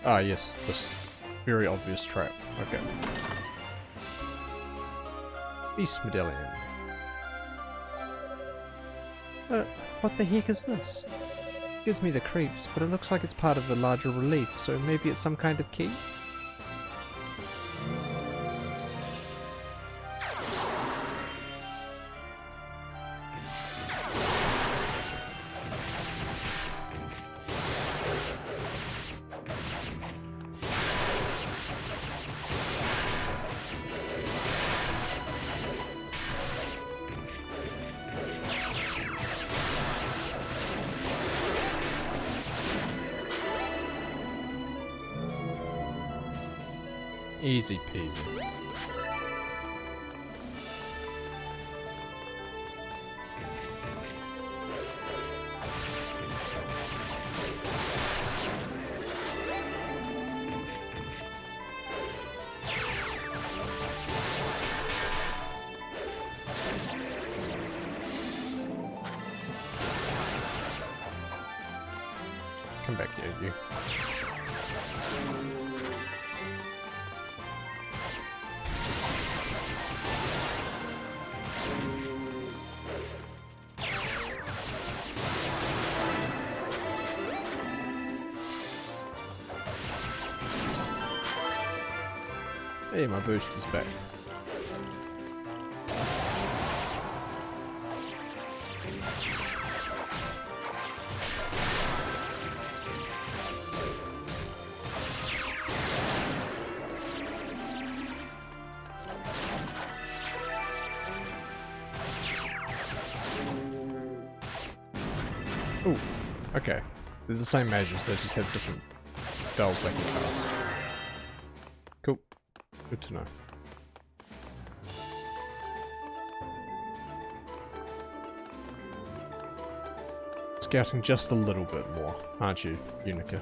Ah yes, this very obvious trap. Okay. Beast Medallion. What the heck is this? Gives me the creeps, but it looks like it's part of the larger relief, so maybe it's some kind of key? Easy peasy. Come back here, you. Hey, my boost is back. Okay. They're the same mages, they just have different spells they can cast. Cool. Good to know. Scouting just a little bit more, aren't you, Unica?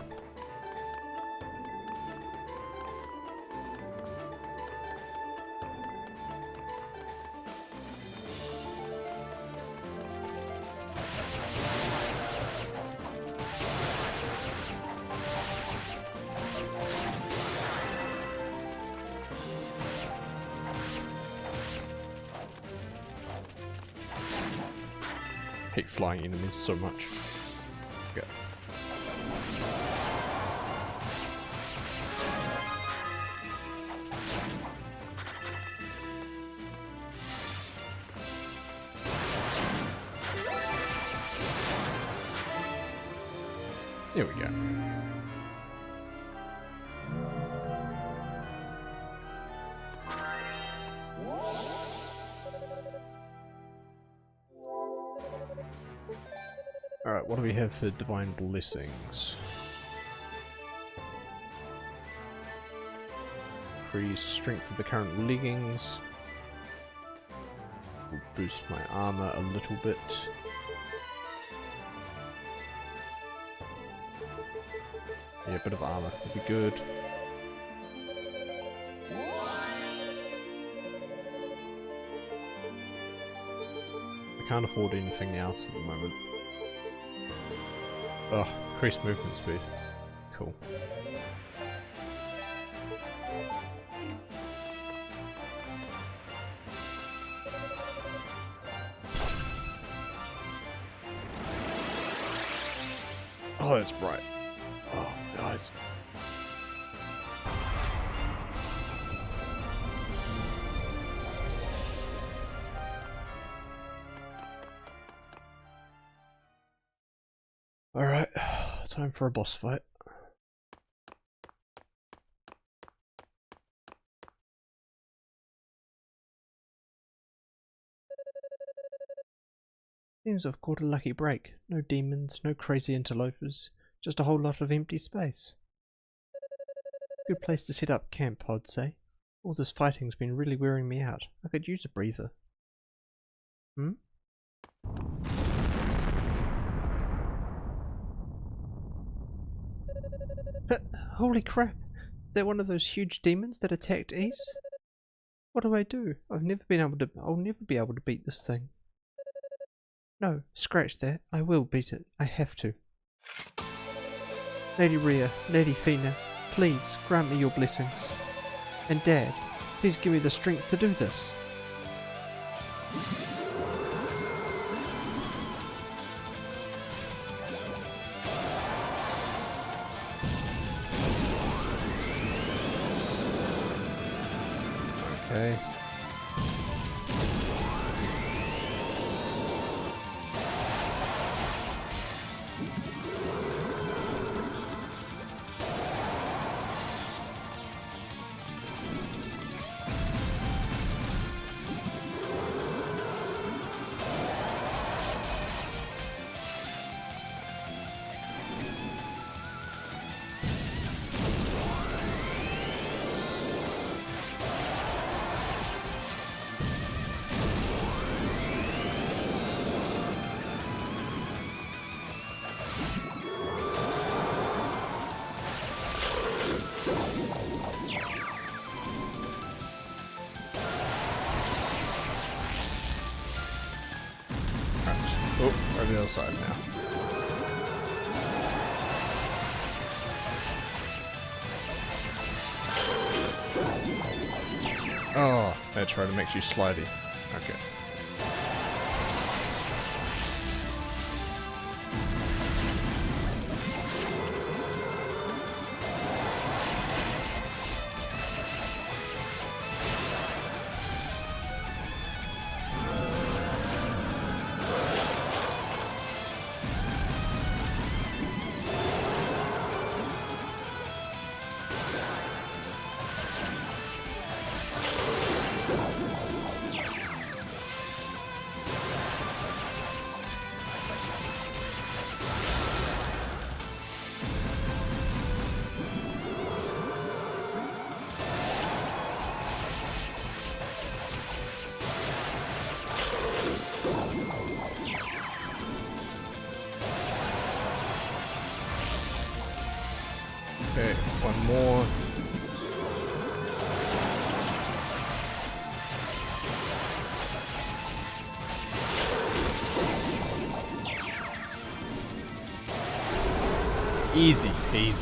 Hate flying enemies so much. Okay. There we go. Alright, what do we have for divine blessings? Increase strength of the current leggings. Will boost my armor a little bit. Yeah, a bit of armor would be good. I can't afford anything else at the moment. Oh, increased movement speed. Cool. Oh, that's bright. Oh, nice. Alright, time for a boss fight. Seems I've caught a lucky break. No demons, no crazy interlopers, just a whole lot of empty space. Good place to set up camp, I'd say. All this fighting's been really wearing me out. I could use a breather. Hmm? Holy crap! Is that one of those huge demons that attacked Ys? What do I do? I'll never be able to beat this thing. No, scratch that. I will beat it. I have to. Lady Rhea, Lady Fina, please grant me your blessings. And Dad, please give me the strength to do this. Okay. Oh, over the other side now. Oh, that's right, it makes you slidey. Okay. One more. Easy peasy.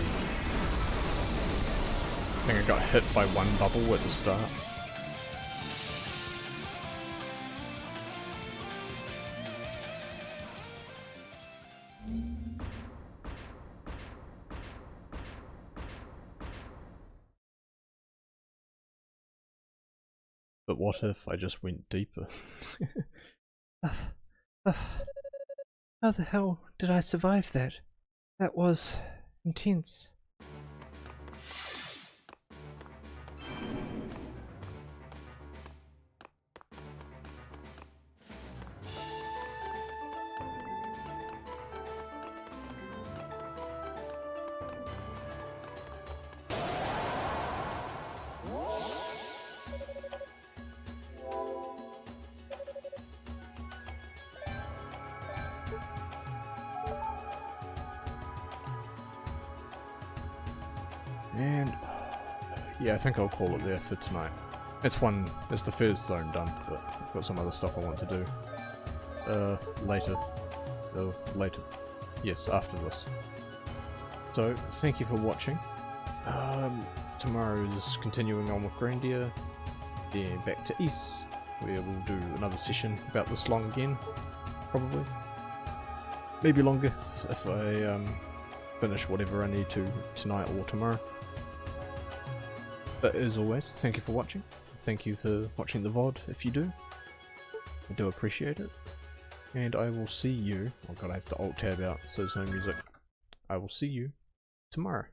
I think I got hit by one bubble at the start. But what if I just went deeper? How the hell did I survive that? That was intense. And yeah, I think I'll call it there for tonight. It's the first zone done, but I've got some other stuff I want to do. Later. Later. Yes, after this. So, thank you for watching. Tomorrow is continuing on with Grandia, then back to East, where we'll do another session about this long again, probably. Maybe longer, if I finish whatever I need to tonight or tomorrow. But as always, thank you for watching. Thank you for watching the VOD if you do. I do appreciate it. And I will see you. Oh god, I have to alt tab out so there's no music. I will see you tomorrow.